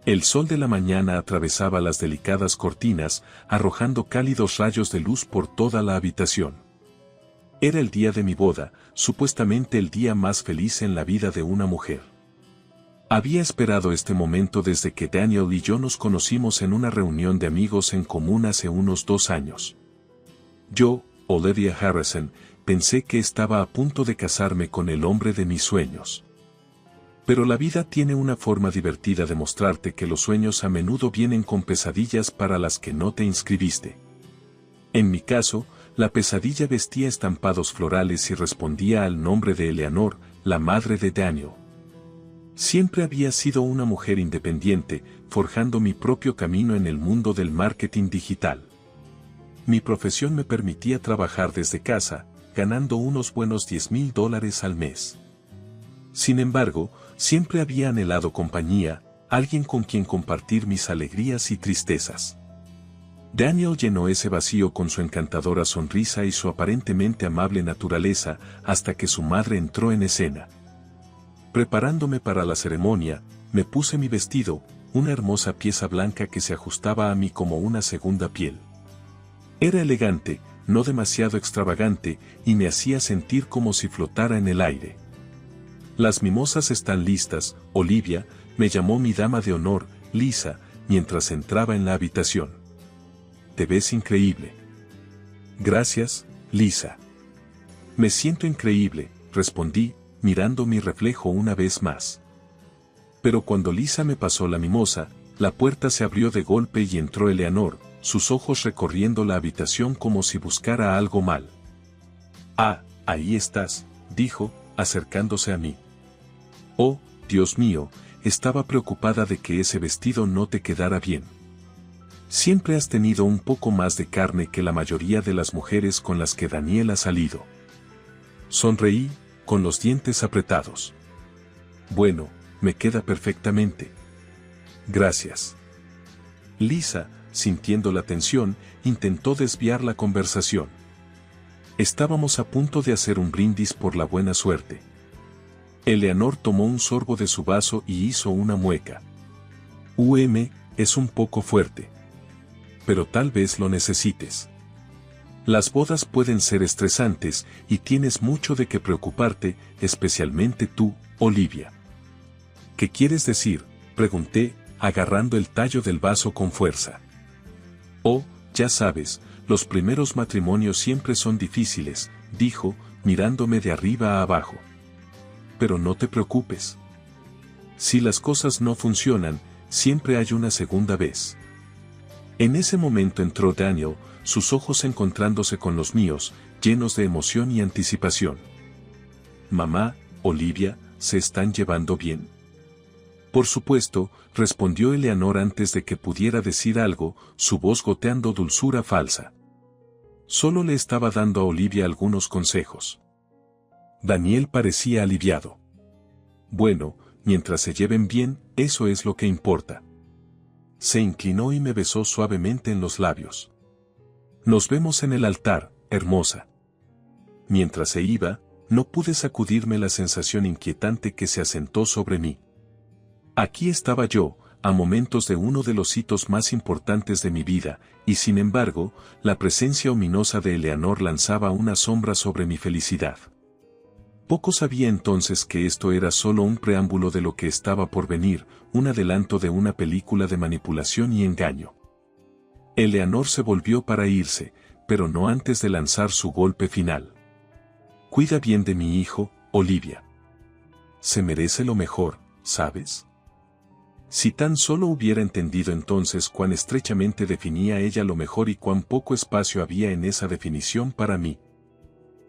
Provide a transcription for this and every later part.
El sol de la mañana atravesaba las delicadas cortinas, arrojando cálidos rayos de luz por toda la habitación. Era el día de mi boda, supuestamente el día más feliz en la vida de una mujer. Había esperado este momento desde que Daniel y yo nos conocimos en una reunión de amigos en común hace unos 2 años. Yo, Olivia Harrison, pensé que estaba a punto de casarme con el hombre de mis sueños. Pero la vida tiene una forma divertida de mostrarte que los sueños a menudo vienen con pesadillas para las que no te inscribiste. En mi caso, la pesadilla vestía estampados florales y respondía al nombre de Eleanor, la madre de Daniel. Siempre había sido una mujer independiente, forjando mi propio camino en el mundo del marketing digital. Mi profesión me permitía trabajar desde casa, ganando unos buenos $10,000 al mes. Sin embargo, siempre había anhelado compañía, alguien con quien compartir mis alegrías y tristezas. Daniel llenó ese vacío con su encantadora sonrisa y su aparentemente amable naturaleza hasta que su madre entró en escena. Preparándome para la ceremonia, me puse mi vestido, una hermosa pieza blanca que se ajustaba a mí como una segunda piel. Era elegante, no demasiado extravagante, y me hacía sentir como si flotara en el aire. «Las mimosas están listas, Olivia», me llamó mi dama de honor, Lisa, mientras entraba en la habitación. «Te ves increíble». «Gracias, Lisa». «Me siento increíble», respondí, mirando mi reflejo una vez más. Pero cuando Lisa me pasó la mimosa, la puerta se abrió de golpe y entró Eleanor, sus ojos recorriendo la habitación como si buscara algo mal. «Ah, ahí estás», dijo, acercándose a mí. «Oh, Dios mío», estaba preocupada de que ese vestido no te quedara bien. Siempre has tenido un poco más de carne que la mayoría de las mujeres con las que Daniel ha salido. Sonreí, con los dientes apretados. «Bueno, me queda perfectamente». «Gracias». Lisa, sintiendo la tensión, intentó desviar la conversación. Estábamos a punto de hacer un brindis por la buena suerte. Eleanor tomó un sorbo de su vaso y hizo una mueca. Es un poco fuerte. Pero tal vez lo necesites. Las bodas pueden ser estresantes y tienes mucho de qué preocuparte, especialmente tú, Olivia. ¿Qué quieres decir?, pregunté, agarrando el tallo del vaso con fuerza. «Oh, ya sabes, los primeros matrimonios siempre son difíciles», dijo, mirándome de arriba a abajo. «Pero no te preocupes. Si las cosas no funcionan, siempre hay una segunda vez». En ese momento entró Daniel, sus ojos encontrándose con los míos, llenos de emoción y anticipación. «Mamá, Olivia, ¿se están llevando bien?». «Por supuesto», respondió Eleanor antes de que pudiera decir algo, su voz goteando dulzura falsa. Solo le estaba dando a Olivia algunos consejos. Daniel parecía aliviado. «Bueno, mientras se lleven bien, eso es lo que importa». Se inclinó y me besó suavemente en los labios. «Nos vemos en el altar, hermosa». Mientras se iba, no pude sacudirme la sensación inquietante que se asentó sobre mí. Aquí estaba yo, a momentos de uno de los hitos más importantes de mi vida, y sin embargo, la presencia ominosa de Eleanor lanzaba una sombra sobre mi felicidad. Poco sabía entonces que esto era solo un preámbulo de lo que estaba por venir, un adelanto de una película de manipulación y engaño. Eleanor se volvió para irse, pero no antes de lanzar su golpe final. «Cuida bien de mi hijo, Olivia. Se merece lo mejor, ¿sabes?». Si tan solo hubiera entendido entonces cuán estrechamente definía ella lo mejor y cuán poco espacio había en esa definición para mí.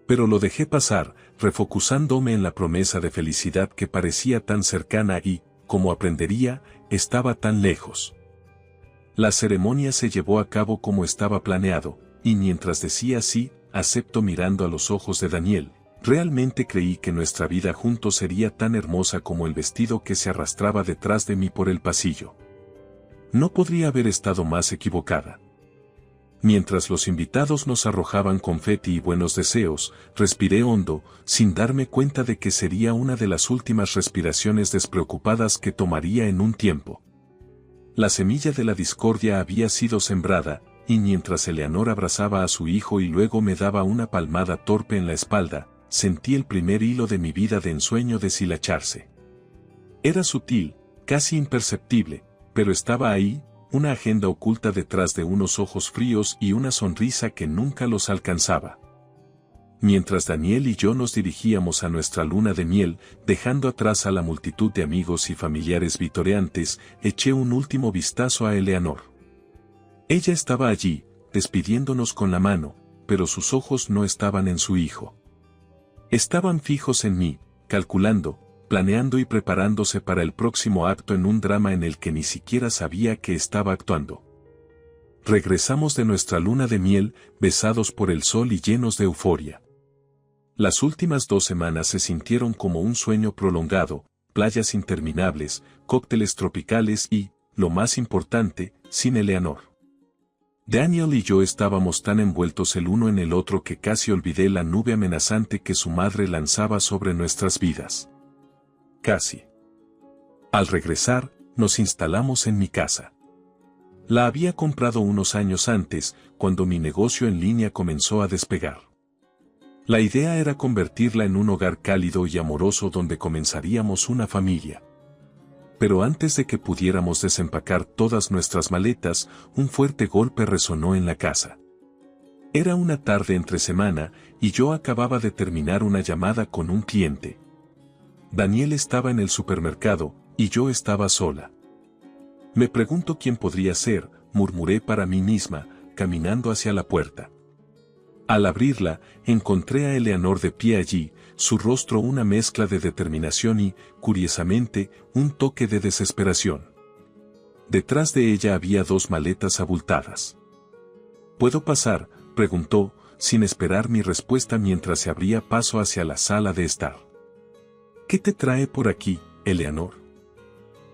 Pero lo dejé pasar, refocusándome en la promesa de felicidad que parecía tan cercana y, como aprendería, estaba tan lejos. La ceremonia se llevó a cabo como estaba planeado, y mientras decía sí, acepto mirando a los ojos de Daniel, realmente creí que nuestra vida juntos sería tan hermosa como el vestido que se arrastraba detrás de mí por el pasillo. No podría haber estado más equivocada. Mientras los invitados nos arrojaban confeti y buenos deseos, respiré hondo, sin darme cuenta de que sería una de las últimas respiraciones despreocupadas que tomaría en un tiempo. La semilla de la discordia había sido sembrada, y mientras Eleanor abrazaba a su hijo y luego me daba una palmada torpe en la espalda, sentí el primer hilo de mi vida de ensueño deshilacharse. Era sutil, casi imperceptible, pero estaba ahí, una agenda oculta detrás de unos ojos fríos y una sonrisa que nunca los alcanzaba. Mientras Daniel y yo nos dirigíamos a nuestra luna de miel, dejando atrás a la multitud de amigos y familiares vitoreantes, eché un último vistazo a Eleanor. Ella estaba allí, despidiéndonos con la mano, pero sus ojos no estaban en su hijo. Estaban fijos en mí, calculando, planeando y preparándose para el próximo acto en un drama en el que ni siquiera sabía que estaba actuando. Regresamos de nuestra luna de miel, besados por el sol y llenos de euforia. Las últimas 2 semanas se sintieron como un sueño prolongado, playas interminables, cócteles tropicales y, lo más importante, sin Eleanor. Daniel y yo estábamos tan envueltos el uno en el otro que casi olvidé la nube amenazante que su madre lanzaba sobre nuestras vidas. Casi. Al regresar, nos instalamos en mi casa. La había comprado unos años antes, cuando mi negocio en línea comenzó a despegar. La idea era convertirla en un hogar cálido y amoroso donde comenzaríamos una familia. Pero antes de que pudiéramos desempacar todas nuestras maletas, un fuerte golpe resonó en la casa. Era una tarde entre semana, y yo acababa de terminar una llamada con un cliente. Daniel estaba en el supermercado, y yo estaba sola. Me pregunto quién podría ser, murmuré para mí misma, caminando hacia la puerta. Al abrirla, encontré a Eleanor de pie allí, su rostro una mezcla de determinación y, curiosamente, un toque de desesperación. Detrás de ella había 2 maletas abultadas. ¿Puedo pasar?, preguntó, sin esperar mi respuesta mientras se abría paso hacia la sala de estar. ¿Qué te trae por aquí, Eleanor?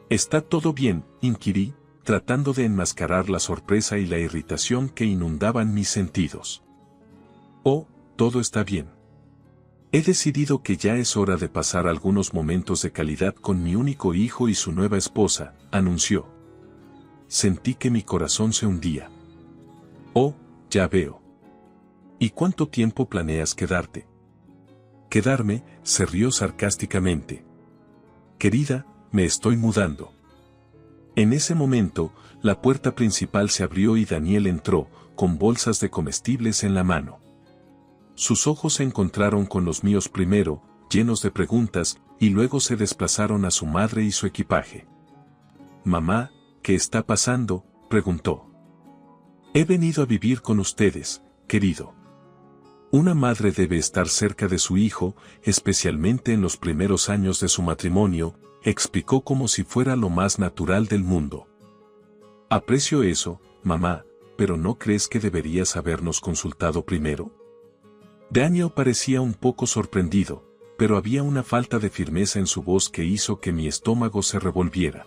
¿Está todo bien?, inquirí, tratando de enmascarar la sorpresa y la irritación que inundaban mis sentidos. Oh, todo está bien. He decidido que ya es hora de pasar algunos momentos de calidad con mi único hijo y su nueva esposa, anunció. Sentí que mi corazón se hundía. Oh, ya veo. ¿Y cuánto tiempo planeas quedarte? Quedarme, se rió sarcásticamente. Querida, me estoy mudando. En ese momento, la puerta principal se abrió y Daniel entró, con bolsas de comestibles en la mano. Sus ojos se encontraron con los míos primero, llenos de preguntas, y luego se desplazaron a su madre y su equipaje. «Mamá, ¿qué está pasando?», preguntó. «He venido a vivir con ustedes, querido». Una madre debe estar cerca de su hijo, especialmente en los primeros años de su matrimonio, explicó como si fuera lo más natural del mundo. «Aprecio eso, mamá, pero ¿no crees que deberías habernos consultado primero?». Daniel parecía un poco sorprendido, pero había una falta de firmeza en su voz que hizo que mi estómago se revolviera.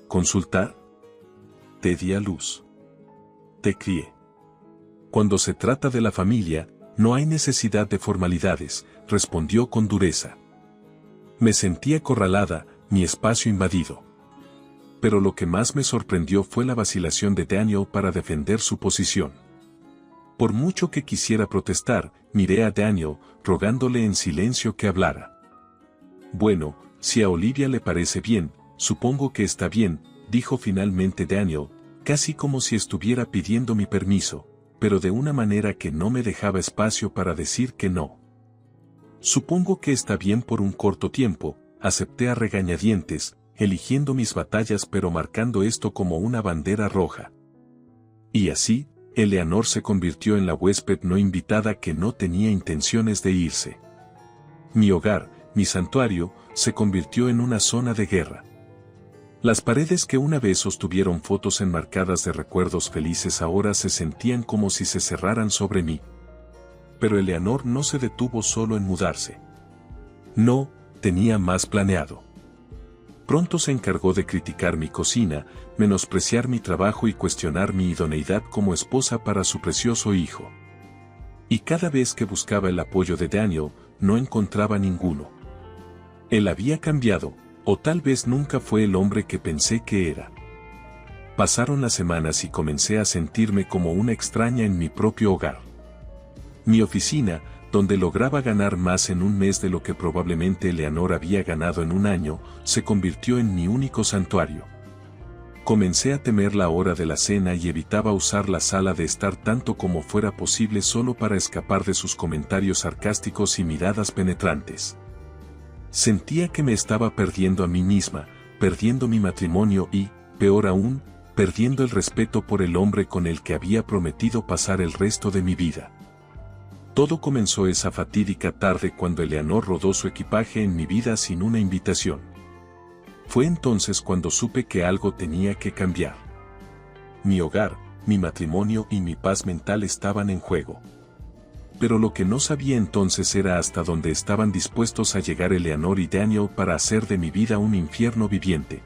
¿Consultar? Te di a luz. Te crié. Cuando se trata de la familia, no hay necesidad de formalidades, respondió con dureza. Me sentí acorralada, mi espacio invadido. Pero lo que más me sorprendió fue la vacilación de Daniel para defender su posición. Por mucho que quisiera protestar, miré a Daniel, rogándole en silencio que hablara. Bueno, si a Olivia le parece bien, supongo que está bien, dijo finalmente Daniel, casi como si estuviera pidiendo mi permiso, pero de una manera que no me dejaba espacio para decir que no. Supongo que está bien por un corto tiempo, acepté a regañadientes, eligiendo mis batallas pero marcando esto como una bandera roja. Y así, Eleanor se convirtió en la huésped no invitada que no tenía intenciones de irse. Mi hogar, mi santuario, se convirtió en una zona de guerra. Las paredes que una vez sostuvieron fotos enmarcadas de recuerdos felices ahora se sentían como si se cerraran sobre mí. Pero Eleanor no se detuvo solo en mudarse. No, tenía más planeado. Pronto se encargó de criticar mi cocina, menospreciar mi trabajo y cuestionar mi idoneidad como esposa para su precioso hijo. Y cada vez que buscaba el apoyo de Daniel, no encontraba ninguno. Él había cambiado, o tal vez nunca fue el hombre que pensé que era. Pasaron las semanas y comencé a sentirme como una extraña en mi propio hogar. Mi oficina, donde lograba ganar más en un mes de lo que probablemente Eleanor había ganado en un año, se convirtió en mi único santuario. Comencé a temer la hora de la cena y evitaba usar la sala de estar tanto como fuera posible solo para escapar de sus comentarios sarcásticos y miradas penetrantes. Sentía que me estaba perdiendo a mí misma, perdiendo mi matrimonio y, peor aún, perdiendo el respeto por el hombre con el que había prometido pasar el resto de mi vida. Todo comenzó esa fatídica tarde cuando Eleanor rodó su equipaje en mi vida sin una invitación. Fue entonces cuando supe que algo tenía que cambiar. Mi hogar, mi matrimonio y mi paz mental estaban en juego. Pero lo que no sabía entonces era hasta dónde estaban dispuestos a llegar Eleanor y Daniel para hacer de mi vida un infierno viviente.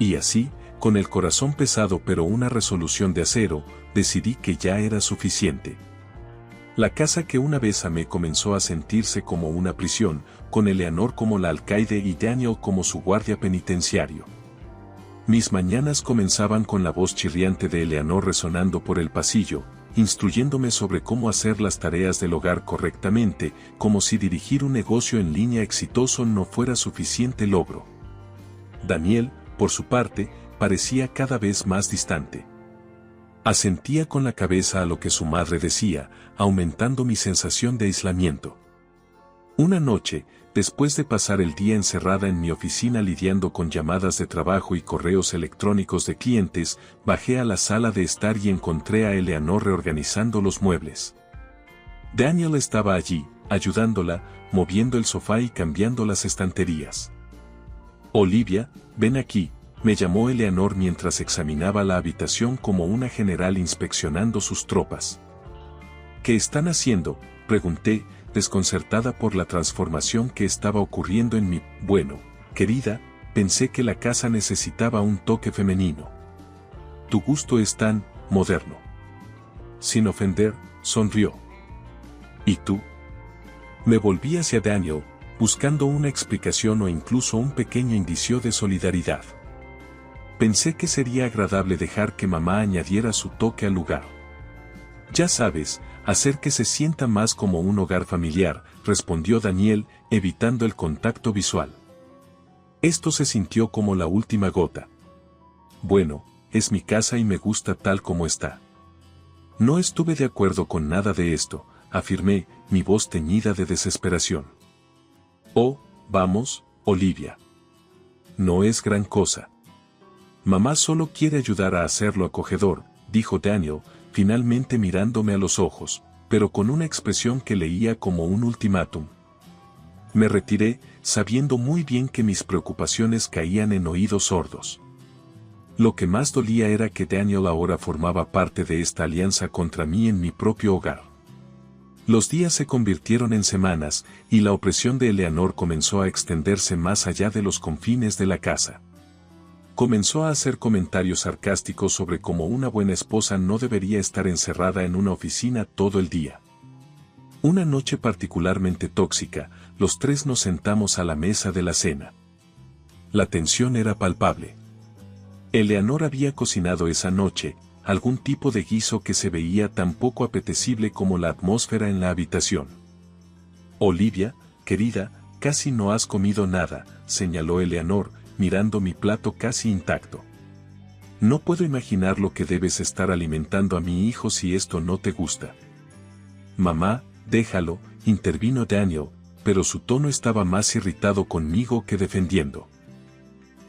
Y así, con el corazón pesado pero una resolución de acero, decidí que ya era suficiente. La casa que una vez amé comenzó a sentirse como una prisión, con Eleanor como la alcaide y Daniel como su guardia penitenciario. Mis mañanas comenzaban con la voz chirriante de Eleanor resonando por el pasillo, instruyéndome sobre cómo hacer las tareas del hogar correctamente, como si dirigir un negocio en línea exitoso no fuera suficiente logro. Daniel, por su parte, parecía cada vez más distante. Asentía con la cabeza a lo que su madre decía, aumentando mi sensación de aislamiento. Una noche, después de pasar el día encerrada en mi oficina lidiando con llamadas de trabajo y correos electrónicos de clientes, bajé a la sala de estar y encontré a Eleanor reorganizando los muebles. Daniel estaba allí, ayudándola, moviendo el sofá y cambiando las estanterías. Olivia, ven aquí, me llamó Eleanor mientras examinaba la habitación como una general inspeccionando sus tropas. ¿Qué están haciendo?, pregunté, desconcertada por la transformación que estaba ocurriendo en mí. Bueno, querida, pensé que la casa necesitaba un toque femenino. Tu gusto es tan moderno. Sin ofender, sonrió. ¿Y tú? Me volví hacia Daniel, buscando una explicación o incluso un pequeño indicio de solidaridad. Pensé que sería agradable dejar que mamá añadiera su toque al lugar. Ya sabes, hacer que se sienta más como un hogar familiar, respondió Daniel, evitando el contacto visual. Esto se sintió como la última gota. Bueno, es mi casa y me gusta tal como está. No estuve de acuerdo con nada de esto, afirmé, mi voz teñida de desesperación. Oh, vamos, Olivia. No es gran cosa. Mamá solo quiere ayudar a hacerlo acogedor, dijo Daniel, finalmente mirándome a los ojos, pero con una expresión que leía como un ultimátum. Me retiré, sabiendo muy bien que mis preocupaciones caían en oídos sordos. Lo que más dolía era que Daniel ahora formaba parte de esta alianza contra mí en mi propio hogar. Los días se convirtieron en semanas, y la opresión de Eleanor comenzó a extenderse más allá de los confines de la casa. Comenzó a hacer comentarios sarcásticos sobre cómo una buena esposa no debería estar encerrada en una oficina todo el día. Una noche particularmente tóxica, los tres nos sentamos a la mesa de la cena. La tensión era palpable. Eleanor había cocinado esa noche, algún tipo de guiso que se veía tan poco apetecible como la atmósfera en la habitación. Olivia, querida, casi no has comido nada, señaló Eleanor, mirando mi plato casi intacto. No puedo imaginar lo que debes estar alimentando a mi hijo si esto no te gusta. Mamá, déjalo, intervino Daniel, pero su tono estaba más irritado conmigo que defendiendo.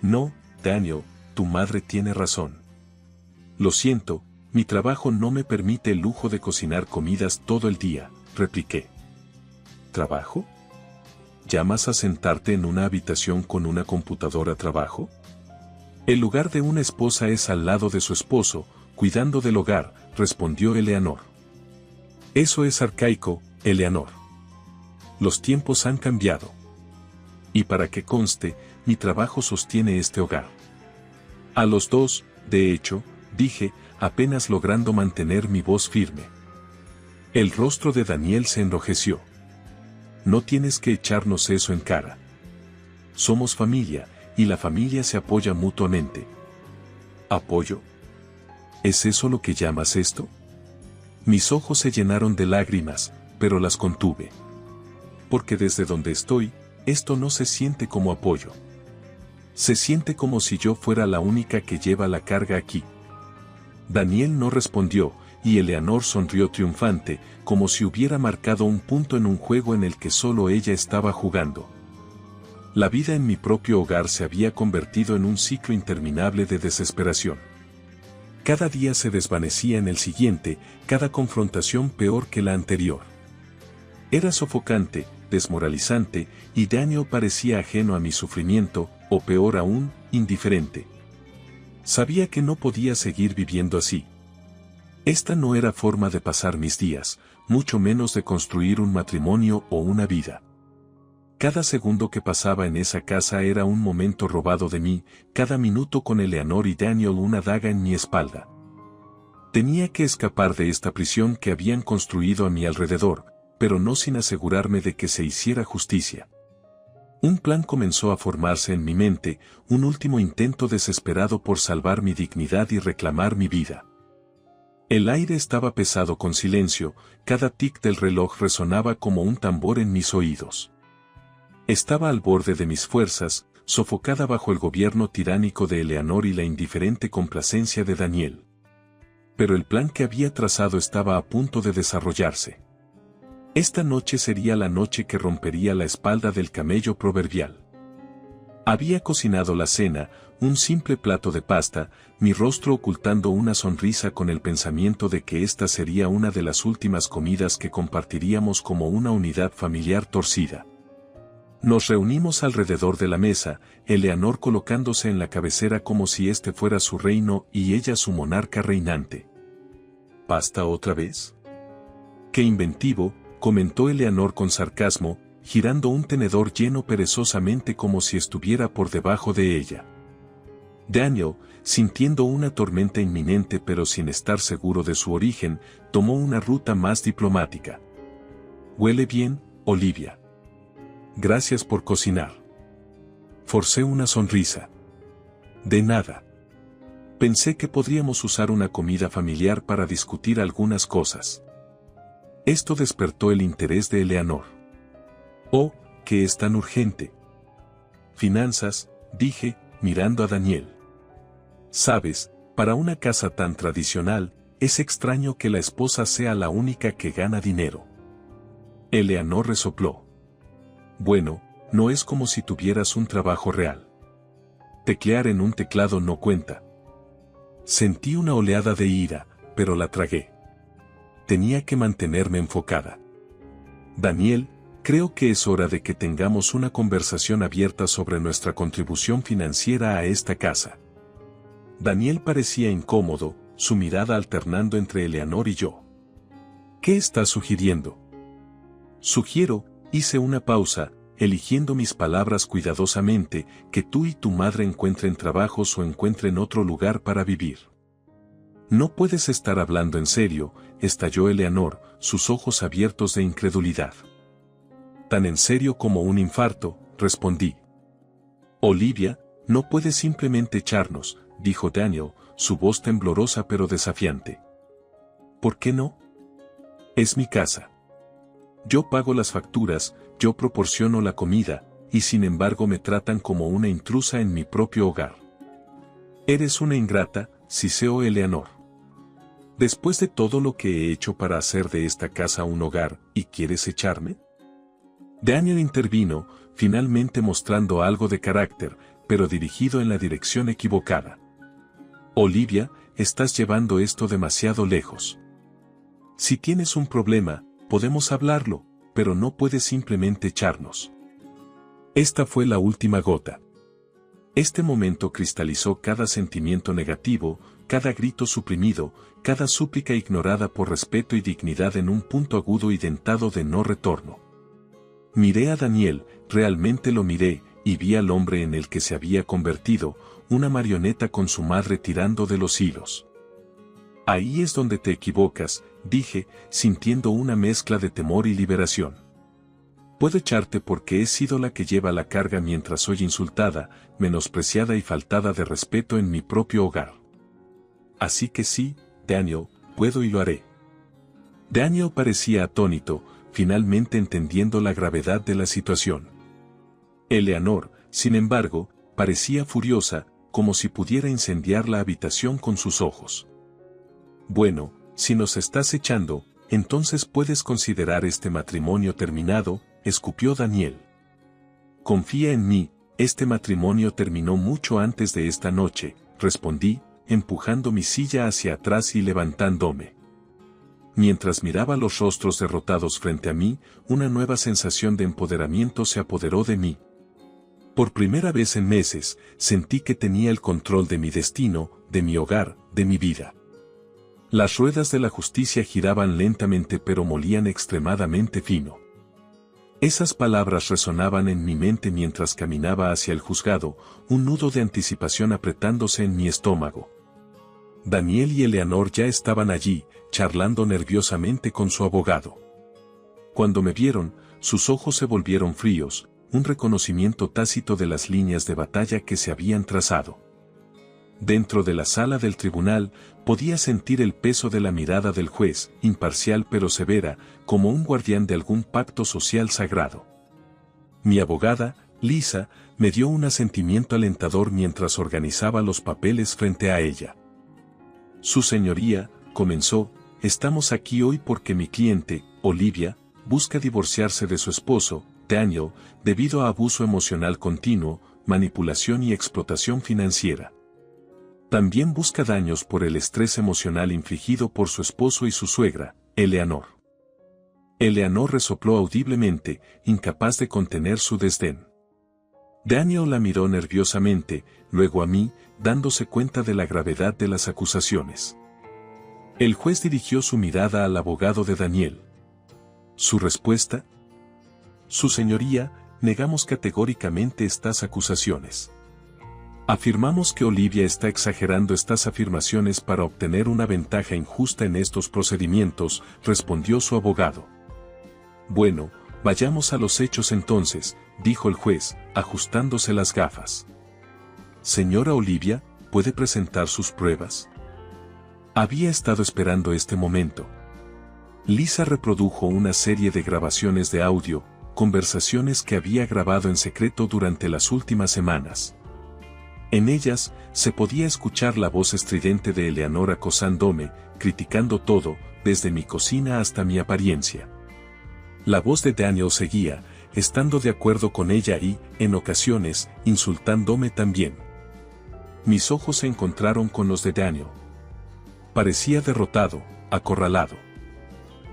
No, Daniel, tu madre tiene razón. Lo siento, mi trabajo no me permite el lujo de cocinar comidas todo el día, repliqué. ¿Trabajo? ¿Llamas a sentarte en una habitación con una computadora trabajo? El lugar de una esposa es al lado de su esposo, cuidando del hogar, respondió Eleanor. Eso es arcaico, Eleanor. Los tiempos han cambiado. Y para que conste, mi trabajo sostiene este hogar. A los dos, de hecho, dije, apenas logrando mantener mi voz firme. El rostro de Daniel se enrojeció. No tienes que echarnos eso en cara. Somos familia, y la familia se apoya mutuamente. ¿Apoyo? ¿Es eso lo que llamas esto? Mis ojos se llenaron de lágrimas, pero las contuve. Porque desde donde estoy, esto no se siente como apoyo. Se siente como si yo fuera la única que lleva la carga aquí. Daniel no respondió, y Eleanor sonrió triunfante, como si hubiera marcado un punto en un juego en el que solo ella estaba jugando. La vida en mi propio hogar se había convertido en un ciclo interminable de desesperación. Cada día se desvanecía en el siguiente, cada confrontación peor que la anterior. Era sofocante, desmoralizante, y Daniel parecía ajeno a mi sufrimiento, o peor aún, indiferente. Sabía que no podía seguir viviendo así. Esta no era forma de pasar mis días, mucho menos de construir un matrimonio o una vida. Cada segundo que pasaba en esa casa era un momento robado de mí, cada minuto con Eleanor y Daniel una daga en mi espalda. Tenía que escapar de esta prisión que habían construido a mi alrededor, pero no sin asegurarme de que se hiciera justicia. Un plan comenzó a formarse en mi mente, un último intento desesperado por salvar mi dignidad y reclamar mi vida. El aire estaba pesado con silencio, cada tic del reloj resonaba como un tambor en mis oídos. Estaba al borde de mis fuerzas, sofocada bajo el gobierno tiránico de Eleanor y la indiferente complacencia de Daniel. Pero el plan que había trazado estaba a punto de desarrollarse. Esta noche sería la noche que rompería la espalda del camello proverbial. Había cocinado la cena, un simple plato de pasta, mi rostro ocultando una sonrisa con el pensamiento de que esta sería una de las últimas comidas que compartiríamos como una unidad familiar torcida. Nos reunimos alrededor de la mesa, Eleanor colocándose en la cabecera como si este fuera su reino y ella su monarca reinante. ¿Pasta otra vez? ¡Qué inventivo!, comentó Eleanor con sarcasmo, girando un tenedor lleno perezosamente como si estuviera por debajo de ella. Daniel, sintiendo una tormenta inminente pero sin estar seguro de su origen, tomó una ruta más diplomática. «Huele bien, Olivia. Gracias por cocinar». Forcé una sonrisa. «De nada. Pensé que podríamos usar una comida familiar para discutir algunas cosas». Esto despertó el interés de Eleanor. «Oh, ¿qué es tan urgente?» «Finanzas», dije, mirando a Daniel. «Sabes, para una casa tan tradicional, es extraño que la esposa sea la única que gana dinero». Eleanor resopló. «Bueno, no es como si tuvieras un trabajo real. Teclear en un teclado no cuenta». Sentí una oleada de ira, pero la tragué. Tenía que mantenerme enfocada. «Daniel, creo que es hora de que tengamos una conversación abierta sobre nuestra contribución financiera a esta casa». Daniel parecía incómodo, su mirada alternando entre Eleanor y yo. «¿Qué estás sugiriendo?» «Sugiero», hice una pausa, eligiendo mis palabras cuidadosamente, «que tú y tu madre encuentren trabajos o encuentren otro lugar para vivir». «No puedes estar hablando en serio», estalló Eleanor, sus ojos abiertos de incredulidad. «Tan en serio como un infarto», respondí. «Olivia, no puedes simplemente echarnos», dijo Daniel, su voz temblorosa pero desafiante. «¿Por qué no? Es mi casa. Yo pago las facturas, yo proporciono la comida, y sin embargo me tratan como una intrusa en mi propio hogar». «Eres una ingrata», siseó Eleanor. «Después de todo lo que he hecho para hacer de esta casa un hogar, ¿y quieres echarme?». Daniel intervino, finalmente mostrando algo de carácter, pero dirigido en la dirección equivocada. «Olivia, estás llevando esto demasiado lejos. Si tienes un problema, podemos hablarlo, pero no puedes simplemente echarnos». Esta fue la última gota. Este momento cristalizó cada sentimiento negativo, cada grito suprimido, cada súplica ignorada por respeto y dignidad en un punto agudo y dentado de no retorno. Miré a Daniel, realmente lo miré, y vi al hombre en el que se había convertido, una marioneta con su madre tirando de los hilos. «Ahí es donde te equivocas», dije, sintiendo una mezcla de temor y liberación. «Puedo echarte porque he sido la que lleva la carga mientras soy insultada, menospreciada y faltada de respeto en mi propio hogar. así que sí, Daniel, puedo y lo haré. Daniel parecía atónito, finalmente entendiendo la gravedad de la situación. Eleanor, sin embargo, parecía furiosa, como si pudiera incendiar la habitación con sus ojos. Bueno, si nos estás echando, entonces puedes considerar este matrimonio terminado, escupió Daniel. Confía en mí, este matrimonio terminó mucho antes de esta noche, respondí, empujando mi silla hacia atrás y levantándome. Mientras miraba los rostros derrotados frente a mí, una nueva sensación de empoderamiento se apoderó de mí. Por primera vez en meses, sentí que tenía el control de mi destino, de mi hogar, de mi vida. Las ruedas de la justicia giraban lentamente pero molían extremadamente fino. Esas palabras resonaban en mi mente mientras caminaba hacia el juzgado, un nudo de anticipación apretándose en mi estómago. Daniel y Eleanor ya estaban allí, charlando nerviosamente con su abogado. Cuando me vieron, sus ojos se volvieron fríos, un reconocimiento tácito de las líneas de batalla que se habían trazado. Dentro de la sala del tribunal, podía sentir el peso de la mirada del juez, imparcial pero severa, como un guardián de algún pacto social sagrado. Mi abogada, Lisa, me dio un asentimiento alentador mientras organizaba los papeles frente a ella. Su señoría, comenzó, estamos aquí hoy porque mi cliente, Olivia, busca divorciarse de su esposo, Daniel, debido a abuso emocional continuo, manipulación y explotación financiera. También busca daños por el estrés emocional infligido por su esposo y su suegra, Eleanor. Eleanor resopló audiblemente, incapaz de contener su desdén. Daniel la miró nerviosamente, luego a mí, dándose cuenta de la gravedad de las acusaciones. El juez dirigió su mirada al abogado de Daniel. ¿Su respuesta? Su señoría, negamos categóricamente estas acusaciones. Afirmamos que Olivia está exagerando estas afirmaciones para obtener una ventaja injusta en estos procedimientos, respondió su abogado. Bueno, vayamos a los hechos entonces, dijo el juez, ajustándose las gafas. Señora Olivia, ¿puede presentar sus pruebas? Había estado esperando este momento. Lisa reprodujo una serie de grabaciones de audio, conversaciones que había grabado en secreto durante las últimas semanas. En ellas, se podía escuchar la voz estridente de Eleanor acosándome, criticando todo, desde mi cocina hasta mi apariencia. La voz de Daniel seguía, estando de acuerdo con ella y, en ocasiones, insultándome también. Mis ojos se encontraron con los de Daniel. Parecía derrotado, acorralado.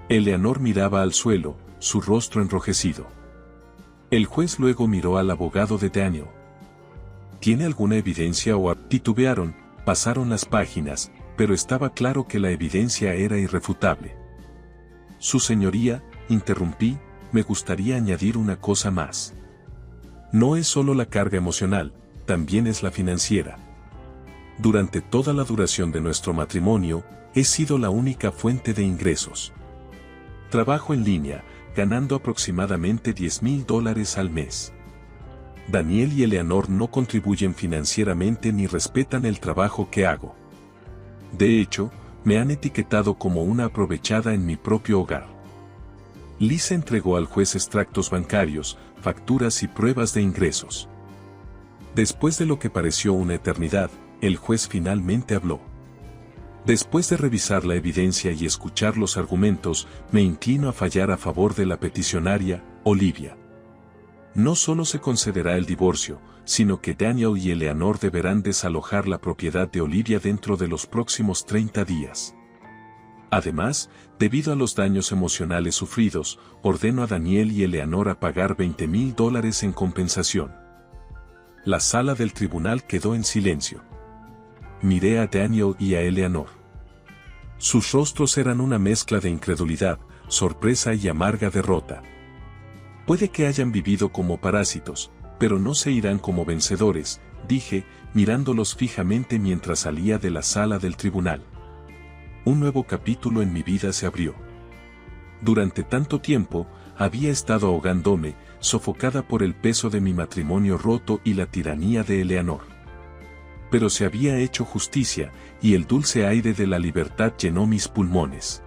Eleanor miraba al suelo, su rostro enrojecido. El juez luego miró al abogado de Daniel. ¿Tiene alguna evidencia o titubearon? Pasaron las páginas, pero estaba claro que la evidencia era irrefutable. Su señoría, interrumpí, me gustaría añadir una cosa más. No es solo la carga emocional, también es la financiera. Durante toda la duración de nuestro matrimonio, he sido la única fuente de ingresos. Trabajo en línea, ganando aproximadamente $10,000 al mes. Daniel y Eleanor no contribuyen financieramente ni respetan el trabajo que hago. De hecho, me han etiquetado como una aprovechada en mi propio hogar. Lisa entregó al juez extractos bancarios, facturas y pruebas de ingresos. Después de lo que pareció una eternidad, el juez finalmente habló. Después de revisar la evidencia y escuchar los argumentos, me inclino a fallar a favor de la peticionaria, Olivia. No solo se concederá el divorcio, sino que Daniel y Eleanor deberán desalojar la propiedad de Olivia dentro de los próximos 30 días. Además, debido a los daños emocionales sufridos, ordeno a Daniel y Eleanor a pagar $20,000 en compensación. La sala del tribunal quedó en silencio. Miré a Daniel y a Eleanor. Sus rostros eran una mezcla de incredulidad, sorpresa y amarga derrota. Puede que hayan vivido como parásitos, pero no se irán como vencedores, dije, mirándolos fijamente mientras salía de la sala del tribunal. Un nuevo capítulo en mi vida se abrió. Durante tanto tiempo, había estado ahogándome, sofocada por el peso de mi matrimonio roto y la tiranía de Eleanor. pero se había hecho justicia, y el dulce aire de la libertad llenó mis pulmones.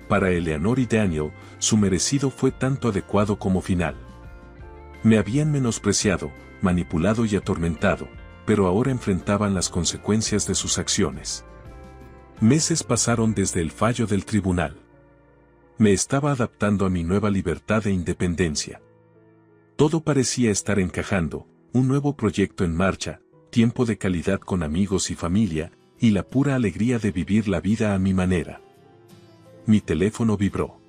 Para Eleanor y Daniel, su merecido fue tanto adecuado como final. Me habían menospreciado, manipulado y atormentado, pero ahora enfrentaban las consecuencias de sus acciones. Meses pasaron desde el fallo del tribunal. Me estaba adaptando a mi nueva libertad e independencia. Todo parecía estar encajando, un nuevo proyecto en marcha, tiempo de calidad con amigos y familia, y la pura alegría de vivir la vida a mi manera. Mi teléfono vibró.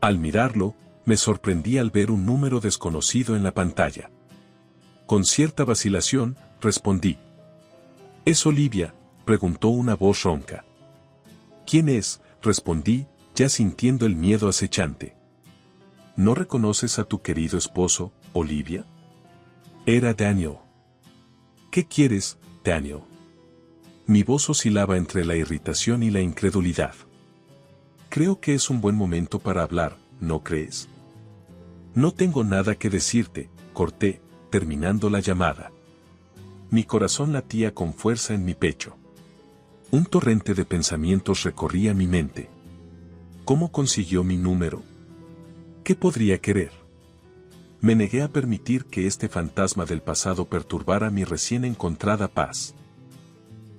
Al mirarlo, me sorprendí al ver un número desconocido en la pantalla. Con cierta vacilación, respondí. ¿Es Olivia?, preguntó una voz ronca. ¿Quién es?, respondí, ya sintiendo el miedo acechante. ¿No reconoces a tu querido esposo, Olivia? Era Daniel. ¿Qué quieres, Daniel? Mi voz oscilaba entre la irritación y la incredulidad. Creo que es un buen momento para hablar, ¿no crees? No tengo nada que decirte, corté, terminando la llamada. Mi corazón latía con fuerza en mi pecho. Un torrente de pensamientos recorría mi mente. ¿Cómo consiguió mi número? ¿Qué podría querer? Me negué a permitir que este fantasma del pasado perturbara mi recién encontrada paz.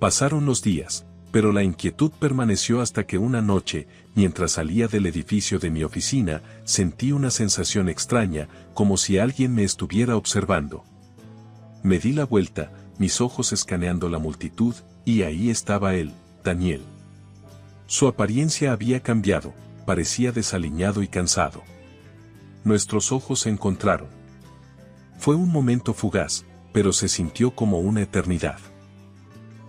Pasaron los días, pero la inquietud permaneció hasta que una noche, mientras salía del edificio de mi oficina, sentí una sensación extraña, como si alguien me estuviera observando. Me di la vuelta, mis ojos escaneando la multitud, y ahí estaba él, Daniel. Su apariencia había cambiado, parecía desaliñado y cansado. Nuestros ojos se encontraron. Fue un momento fugaz, pero se sintió como una eternidad.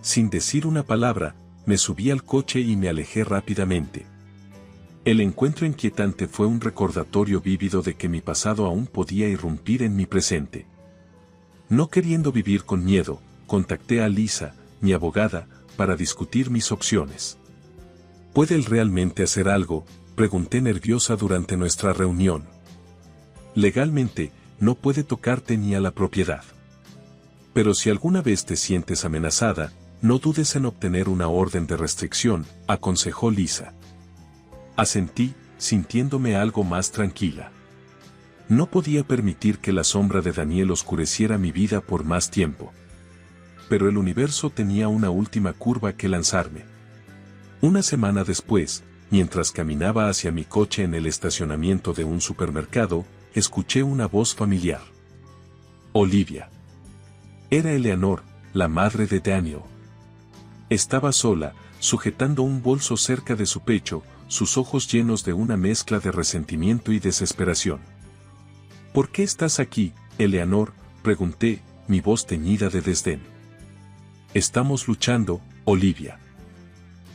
Sin decir una palabra, me subí al coche y me alejé rápidamente. El encuentro inquietante fue un recordatorio vívido de que mi pasado aún podía irrumpir en mi presente. No queriendo vivir con miedo, contacté a Lisa, mi abogada, para discutir mis opciones. ¿Puede él realmente hacer algo?, pregunté nerviosa durante nuestra reunión. Legalmente, no puede tocarte ni a la propiedad. Pero si alguna vez te sientes amenazada, no dudes en obtener una orden de restricción, aconsejó Lisa. Asentí, sintiéndome algo más tranquila. No podía permitir que la sombra de Daniel oscureciera mi vida por más tiempo. Pero el universo tenía una última curva que lanzarme. Una semana después, mientras caminaba hacia mi coche en el estacionamiento de un supermercado, escuché una voz familiar. Olivia. Era Eleanor, la madre de Daniel. Estaba sola, sujetando un bolso cerca de su pecho, sus ojos llenos de una mezcla de resentimiento y desesperación. ¿Por qué estás aquí, Eleanor?, pregunté, mi voz teñida de desdén. Estamos luchando, Olivia.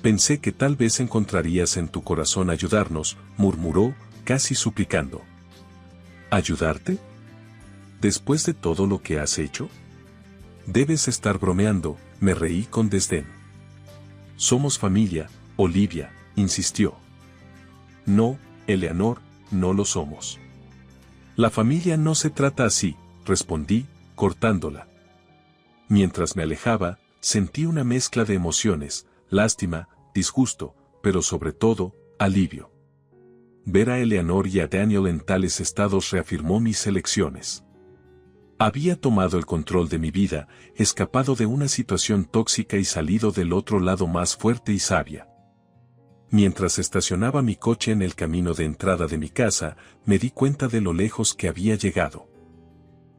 Pensé que tal vez encontrarías en tu corazón ayudarnos, murmuró, casi suplicando. ¿Ayudarte? ¿Después de todo lo que has hecho? Debes estar bromeando, me reí con desdén. Somos familia, Olivia, insistió. No, Eleanor, no lo somos. La familia no se trata así, respondí, cortándola. Mientras me alejaba, sentí una mezcla de emociones, lástima, disgusto, pero sobre todo, alivio. Ver a Eleanor y a Daniel en tales estados reafirmó mis elecciones. Había tomado el control de mi vida, escapado de una situación tóxica y salido del otro lado más fuerte y sabia. Mientras estacionaba mi coche en el camino de entrada de mi casa, me di cuenta de lo lejos que había llegado.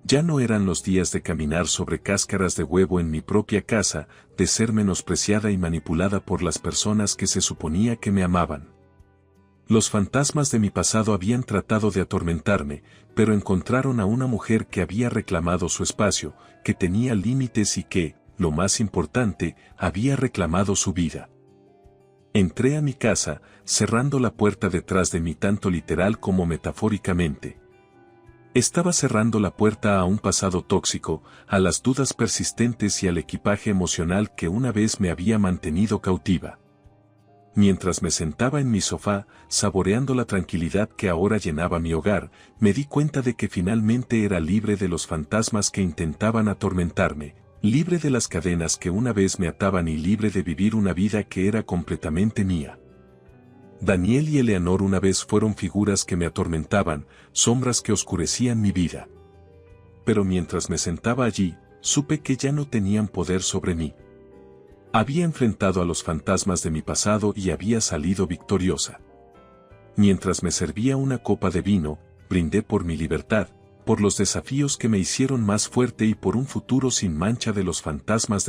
Ya no eran los días de caminar sobre cáscaras de huevo en mi propia casa, de ser menospreciada y manipulada por las personas que se suponía que me amaban. Los fantasmas de mi pasado habían tratado de atormentarme, pero encontraron a una mujer que había reclamado su espacio, que tenía límites y que, lo más importante, había reclamado su vida. Entré a mi casa, cerrando la puerta detrás de mí tanto literal como metafóricamente. Estaba cerrando la puerta a un pasado tóxico, a las dudas persistentes y al equipaje emocional que una vez me había mantenido cautiva. Mientras me sentaba en mi sofá, saboreando la tranquilidad que ahora llenaba mi hogar, me di cuenta de que finalmente era libre de los fantasmas que intentaban atormentarme, Libre de las cadenas que una vez me ataban y libre de vivir una vida que era completamente mía. Daniel y Eleanor una vez fueron figuras que me atormentaban, sombras que oscurecían mi vida. Pero mientras me sentaba allí, supe que ya no tenían poder sobre mí. Había enfrentado a los fantasmas de mi pasado y había salido victoriosa. Mientras me servía una copa de vino, brindé por mi libertad, por los desafíos que me hicieron más fuerte y por un futuro sin mancha de los fantasmas